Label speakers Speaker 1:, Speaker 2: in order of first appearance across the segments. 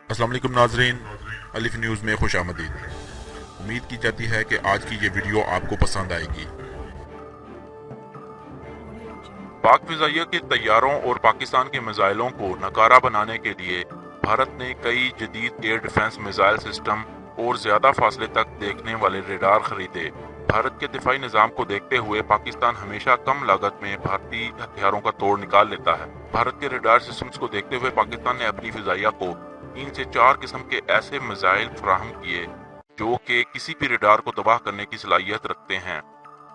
Speaker 1: अस्सलाम वालेकुम नाजरीन, अलिफ न्यूज़ में खुश आमदीद। उम्मीद की जाती है कि आज की ये वीडियो आपको पसंद आएगी। पाक फिजाइया के तैयारों और पाकिस्तान के मिसाइलों को नकारा बनाने के लिए भारत ने कई जदीद एयर डिफेंस मिसाइल सिस्टम और ज्यादा फासले तक देखने वाले रेडार खरीदे। भारत के दिफाई निजाम को देखते हुए पाकिस्तान हमेशा कम लागत में भारतीय हथियारों का तोड़ निकाल लेता है। भारत के रेडार सिस्टम्स को देखते हुए पाकिस्तान ने अपनी फिजाइया को 3 से 4 किस्म के ऐसे मिसाइल फराहम किए जो कि किसी भी रेडार को तबाह करने की सलाहियत रखते हैं।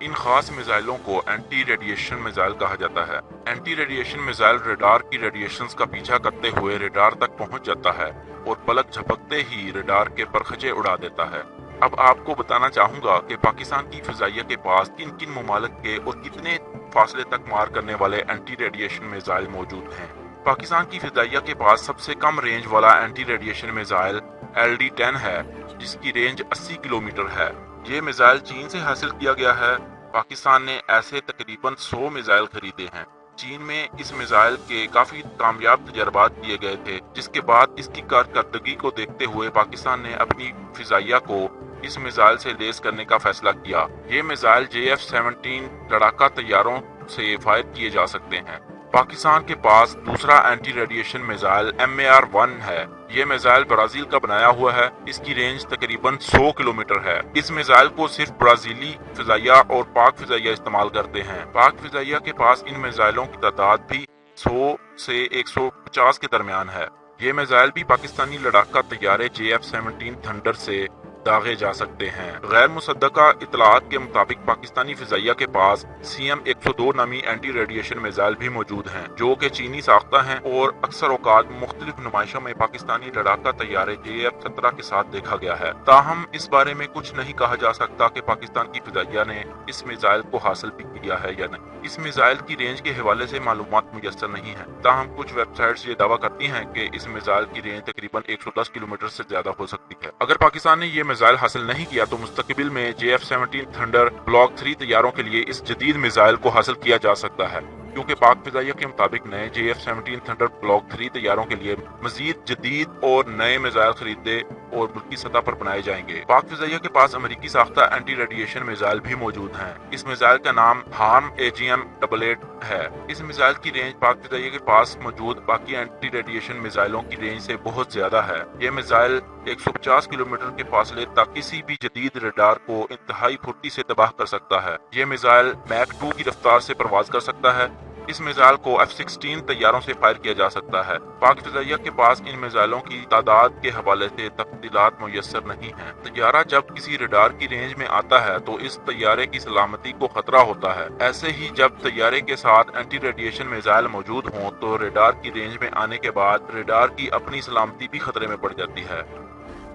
Speaker 1: इन खास मिसाइलों को एंटी रेडिएशन मिसाइल कहा जाता है। एंटी रेडिएशन मिसाइल रेडार की रेडिएशंस का पीछा करते हुए रेडार तक पहुंच जाता है और पलक झपकते ही रेडार के परखचे उड़ा देता है। अब आपको बताना चाहूंगा कि पाकिस्तान की फिजाइया के पास किन किन ममालिक के और कितने फासले तक मार करने वाले एंटी रेडिएशन मिसाइल मौजूद हैं। पाकिस्तान की फिजाइया के पास सबसे कम रेंज वाला एंटी रेडिएशन मिसाइल LD-10 है, जिसकी रेंज 80 किलोमीटर है। ये मिसाइल चीन से हासिल किया गया है। पाकिस्तान ने ऐसे तकरीबन 100 मिसाइल खरीदे हैं। चीन में इस मिसाइल के काफी कामयाब तजर्बात किए गए थे, जिसके बाद इसकी कारकर्दगी को देखते हुए पाकिस्तान ने अपनी फिजाइया को इस मिसाइल से लेस करने का फैसला किया। ये मिसाइल JF-17 लड़ाका तैयारों से फायर किए जा सकते हैं। पाकिस्तान के पास दूसरा एंटी रेडिएशन मिसाइल MAR-1 है। ये मिसाइल ब्राजील का बनाया हुआ है। इसकी रेंज तकरीबन 100 किलोमीटर है। इस मिसाइल को सिर्फ ब्राजीली फिजाइया और पाक फिजाइया इस्तेमाल करते हैं। पाक फिजाइया के पास इन मिसाइलों की तादाद भी 100 से 150 के दरमियान है। ये मिसाइल भी पाकिस्तानी लड़ाका तैयारे JF-17 थंडर से दागे जा सकते हैं। गैर मुसद्दका इतलात के मुताबिक पाकिस्तानी फिजाइया के पास CM-102 नामी एंटी रेडिएशन मिसाइल भी मौजूद हैं, जो कि चीनी साख्ता हैं और अक्सर औकात मुख्तलिफ नुमाइशों में पाकिस्तानी लड़ाका तैयारे JF-17 के साथ देखा गया है। ताहम इस बारे में कुछ नहीं कहा जा सकता कि पाकिस्तान की फिजाइया ने इस मिसाइल को हासिल भी किया है या नहीं। इस मिसाइल की रेंज के हवाले से मालूमात मुयस्सर नहीं है। ताहम कुछ वेबसाइट्स ये दावा करती हैं कि इस मिसाइल की रेंज तकरीबन 110 किलोमीटर से ज्यादा हो सकती है। अगर पाकिस्तान ने ये मिसाइल हासिल नहीं किया तो मुस्तकबिल में JF-17 थंडर ब्लॉक 3 तैयारों के लिए इस जदीद मिसाइल को हासिल किया जा सकता है, क्योंकि पाक फिजाइया के मुताबिक नए JF-17 थंडर ब्लॉक 3 तैयारों के लिए मजीद जदीद और नए मिसाइल खरीदे और मुल्की सतह पर बनाए जाएंगे। पाक फिजाइया के पास अमेरिकी साख्ता एंटी रेडिएशन मिसाइल भी मौजूद हैं। इस मिसाइल का नाम हार्म AGM-88 है। इस मिसाइल की रेंज पाक फिजाइया के पास मौजूद बाकी एंटी रेडिएशन मिसाइलों की रेंज से बहुत ज्यादा है। ये मिसाइल 150 किलोमीटर के फासले तक किसी भी जदीद रडार को इंतहाई फुर्ती से तबाह कर सकता है। ये मिसाइल मैक 2 की रफ्तार से परवाज कर सकता है। इस मिसाइल को F-16 तैयारों से फायर किया जा सकता है। पाक फिजाइया के पास इन मिसाइलों की तादाद के हवाले से तफसीलात मुयस्सर नहीं है। तैयारा जब किसी रडार की रेंज में आता है तो इस तैयारे की सलामती को खतरा होता है। ऐसे ही जब तैयारे के साथ एंटी रेडिएशन मिसाइल मौजूद हों तो रडार की रेंज में आने के बाद रडार की अपनी सलामती भी खतरे में पड़ जाती है।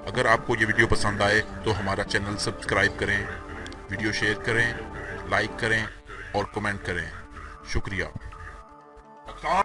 Speaker 1: अगर आपको ये वीडियो पसंद आए तो हमारा चैनल सब्सक्राइब करें, वीडियो शेयर करें, लाइक करें और कमेंट करें। शुक्रिया।